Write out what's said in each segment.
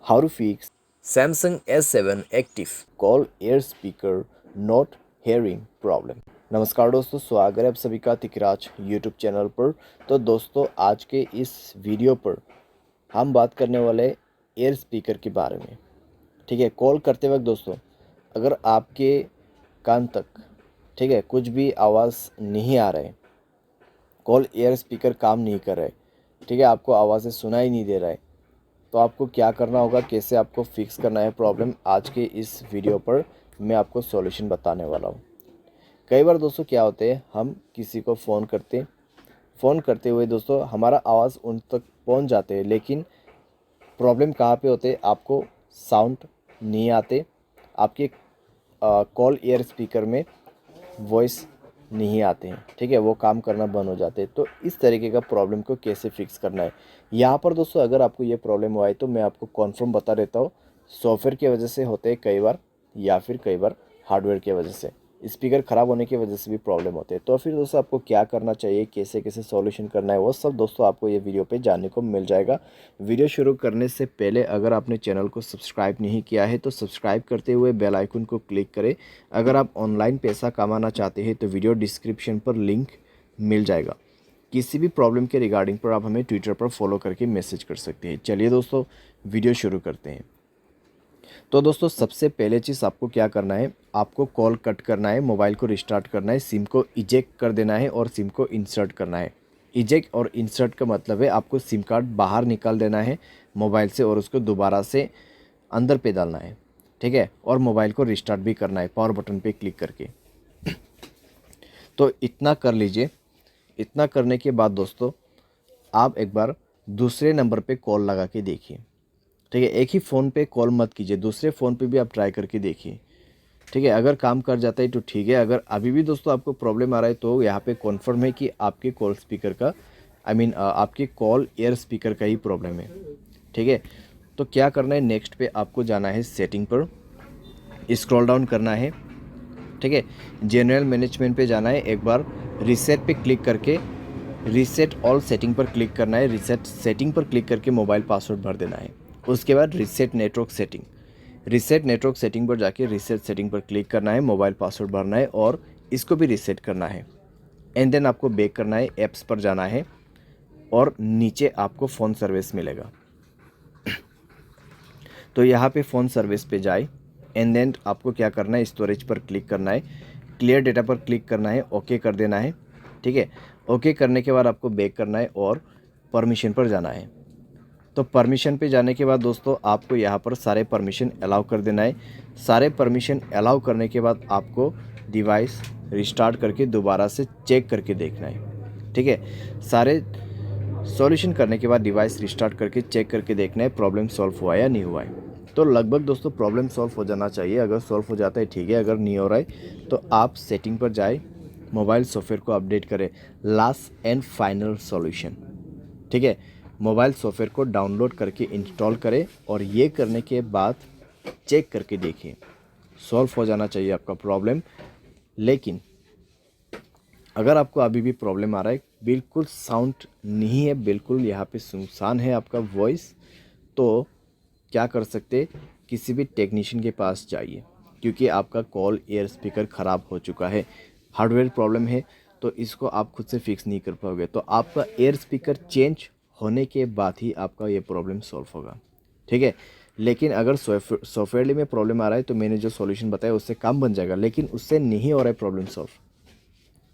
How to fix Samsung S7 Active Call Air Speaker Not Hearing Problem। नमस्कार दोस्तों, स्वागत है आप सभी का तिकराज यूट्यूब चैनल पर। तो दोस्तों, आज के इस वीडियो पर हम बात करने वाले एयर स्पीकर के बारे में। ठीक है, कॉल करते वक्त दोस्तों, अगर आपके कान तक ठीक है कुछ भी आवाज़ नहीं आ रहा है, कॉल एयर स्पीकर काम नहीं कर रहा है, ठीक है, आपको आवाज़ें सुनाई नहीं दे रहा है, तो आपको क्या करना होगा, कैसे आपको फिक्स करना है प्रॉब्लम, आज के इस वीडियो पर मैं आपको सॉल्यूशन बताने वाला हूँ। कई बार दोस्तों क्या होते हैं, हम किसी को फ़ोन करते हुए दोस्तों हमारा आवाज़ उन तक पहुँच जाते हैं, लेकिन प्रॉब्लम कहाँ पे होते हैं, आपको साउंड नहीं आते, आपके कॉल एयर स्पीकर में वॉइस नहीं आते हैं, ठीक है, वो काम करना बंद हो जाते हैं। तो इस तरीके का प्रॉब्लम को कैसे फिक्स करना है, यहाँ पर दोस्तों अगर आपको ये प्रॉब्लम हुआ है तो मैं आपको कॉन्फर्म बता देता हूँ। सॉफ्टवेयर की वजह से होते हैं कई बार, या फिर कई बार हार्डवेयर की वजह से, स्पीकर ख़राब होने की वजह से भी प्रॉब्लम होते हैं। तो फिर दोस्तों आपको क्या करना चाहिए, कैसे कैसे सॉल्यूशन करना है, वो सब दोस्तों आपको ये वीडियो पे जानने को मिल जाएगा। वीडियो शुरू करने से पहले अगर आपने चैनल को सब्सक्राइब नहीं किया है तो सब्सक्राइब करते हुए बेल आइकन को क्लिक करें। अगर आप ऑनलाइन पैसा कमाना चाहते हैं तो वीडियो डिस्क्रिप्शन पर लिंक मिल जाएगा। किसी भी प्रॉब्लम के रिगार्डिंग पर आप हमें ट्विटर पर फॉलो करके मैसेज कर सकते हैं। चलिए दोस्तों, वीडियो शुरू करते हैं। तो दोस्तों सबसे पहले चीज़ आपको क्या करना है, आपको कॉल कट करना है, मोबाइल को रिस्टार्ट करना है, सिम को इजेक्ट कर देना है और सिम को इंसर्ट करना है। इजेक्ट और इंसर्ट का मतलब है आपको सिम कार्ड बाहर निकाल देना है मोबाइल से और उसको दोबारा से अंदर पे डालना है, ठीक है, और मोबाइल को रिस्टार्ट भी करना है पावर बटन पे क्लिक करके। तो इतना कर लीजिए। इतना करने के बाद दोस्तों आप एक बार दूसरे नंबर पे कॉल लगा के देखिए, ठीक है, एक ही फ़ोन पे कॉल मत कीजिए, दूसरे फ़ोन पे भी आप ट्राई करके देखिए, ठीक है। अगर काम कर जाता है तो ठीक है, अगर अभी भी दोस्तों आपको प्रॉब्लम आ रहा है तो यहाँ पे कॉन्फर्म है कि आपके कॉल स्पीकर का आपके कॉल एयर स्पीकर का ही प्रॉब्लम है, ठीक है। तो क्या करना है, नेक्स्ट पे आपको जाना है सेटिंग पर, स्क्रॉल डाउन करना है, ठीक है, जनरल मैनेजमेंट पे जाना है, एक बार रीसेट पे क्लिक करके रीसेट ऑल सेटिंग पर क्लिक करना है, रीसेट सेटिंग पर क्लिक करके मोबाइल पासवर्ड भर देना है। उसके बाद रीसेट नेटवर्क सेटिंग पर जाके रीसेट सेटिंग पर क्लिक करना है, मोबाइल पासवर्ड भरना है और इसको भी रीसेट करना है। एंड देन आपको बैक करना है, ऐप्स पर जाना है और नीचे आपको फ़ोन सर्विस मिलेगा। तो यहाँ पे फ़ोन सर्विस पे जाए, एंड देन आपको क्या करना है, स्टोरेज पर क्लिक करना है, क्लियर डेटा पर क्लिक करना है, ओके कर देना है, ठीक है। ओके करने के बाद आपको बैक करना है और परमिशन पर जाना है। तो परमिशन पे जाने के बाद दोस्तों आपको यहाँ पर सारे परमिशन अलाउ कर देना है। सारे परमिशन अलाउ करने के बाद आपको डिवाइस रिस्टार्ट करके दोबारा से चेक करके देखना है, ठीक है। सारे सॉल्यूशन करने के बाद डिवाइस रिस्टार्ट करके चेक करके देखना है प्रॉब्लम सॉल्व हुआ या नहीं हुआ है। तो लगभग दोस्तों प्रॉब्लम सॉल्व हो जाना चाहिए। अगर सॉल्व हो जाता है ठीक है, अगर नहीं हो रहा है तो आप सेटिंग पर जाए, मोबाइल सॉफ्टवेयर को अपडेट करें, लास्ट एंड फाइनल सॉल्यूशन, ठीक है। मोबाइल सॉफ्टवेयर को डाउनलोड करके इंस्टॉल करें और ये करने के बाद चेक करके देखिए, सॉल्व हो जाना चाहिए आपका प्रॉब्लम। लेकिन अगर आपको अभी भी प्रॉब्लम आ रहा है, बिल्कुल साउंड नहीं है, बिल्कुल यहाँ पे सुनसान है आपका वॉइस, तो क्या कर सकते, किसी भी टेक्नीशियन के पास जाइए, क्योंकि आपका कॉल एयर स्पीकर ख़राब हो चुका है, हार्डवेयर प्रॉब्लम है, तो इसको आप खुद से फिक्स नहीं कर पाओगे। तो आपका एयर स्पीकर चेंज होने के बाद ही आपका ये प्रॉब्लम सॉल्व होगा, ठीक है। लेकिन अगर सॉफ्टवेयर में प्रॉब्लम आ रहा है तो मैंने जो सॉल्यूशन बताया उससे काम बन जाएगा, लेकिन उससे नहीं हो रहा है प्रॉब्लम सॉल्व,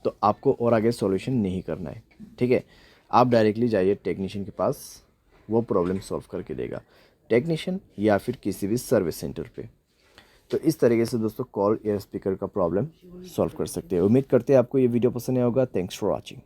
तो आपको और आगे सॉल्यूशन नहीं करना है, ठीक है। आप डायरेक्टली जाइए टेक्नीशियन के पास, वो प्रॉब्लम सॉल्व करके देगा, टेक्नीशियन या फिर किसी भी सर्विस सेंटर पे। तो इस तरीके से दोस्तों कॉल एयर स्पीकर का प्रॉब्लम सॉल्व कर सकते हैं। उम्मीद करते हैं आपको ये वीडियो पसंद आया होगा। Thanks for watching.